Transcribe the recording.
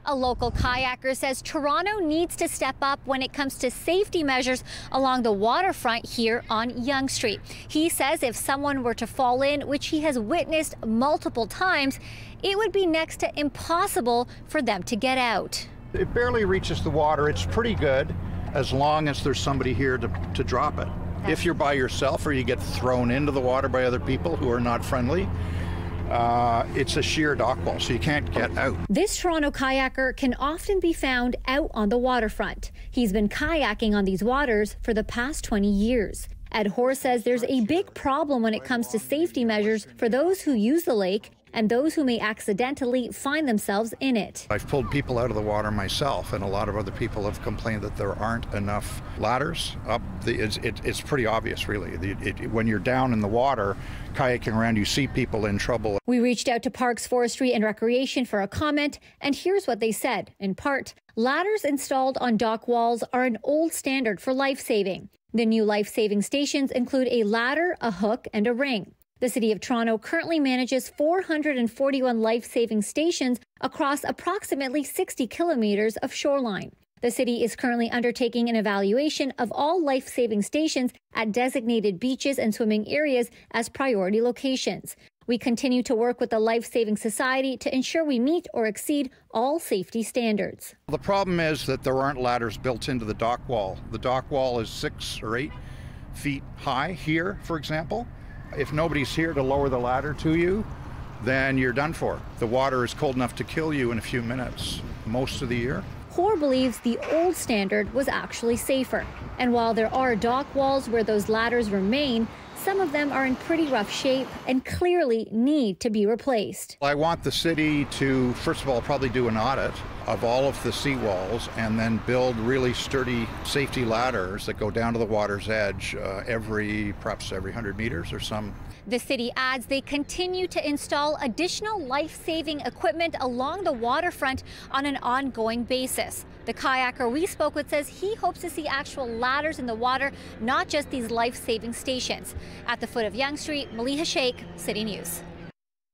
A local kayaker says Toronto needs to step up when it comes to safety measures along the waterfront here on Yonge Street. He says if someone were to fall in, which he has witnessed multiple times, it would be next to impossible for them to get out. It barely reaches the water. It's pretty good as long as there's somebody here to drop it. If you're by yourself or you get thrown into the water by other people who are not friendly, it's a sheer dock wall, so you can't get out. This Toronto kayaker can often be found out on the waterfront. He's been kayaking on these waters for the past 20 years. Ed Hoare says there's a big problem when it comes to safety measures for those who use the lake and those who may accidentally find themselves in it. I've pulled people out of the water myself, and a lot of other people have complained that there aren't enough ladders up. It's pretty obvious, really. When you're down in the water, kayaking around, you see people in trouble. We reached out to Parks, Forestry and Recreation for a comment, and here's what they said. In part, ladders installed on dock walls are an old standard for life-saving. The new life-saving stations include a ladder, a hook, and a ring. The City of Toronto currently manages 441 life-saving stations across approximately 60 kilometers of shoreline. The city is currently undertaking an evaluation of all life-saving stations at designated beaches and swimming areas as priority locations. We continue to work with the Life Saving Society to ensure we meet or exceed all safety standards. The problem is that there aren't ladders built into the dock wall. The dock wall is 6 or 8 feet high here, for example. If nobody's here to lower the ladder to you, then you're done for. The water is cold enough to kill you in a few minutes most of the year. Hoare believes the old standard was actually safer. And while there are dock walls where those ladders remain, some of them are in pretty rough shape and clearly need to be replaced. I want the city to, first of all, probably do an audit of all of the seawalls and then build really sturdy safety ladders that go down to the water's edge perhaps every 100 meters or some. The city adds they continue to install additional life-saving equipment along the waterfront on an ongoing basis. The kayaker we spoke with says he hopes to see actual ladders in the water, not just these life-saving stations. At the foot of Yonge Street, Maleeha Sheikh, City News.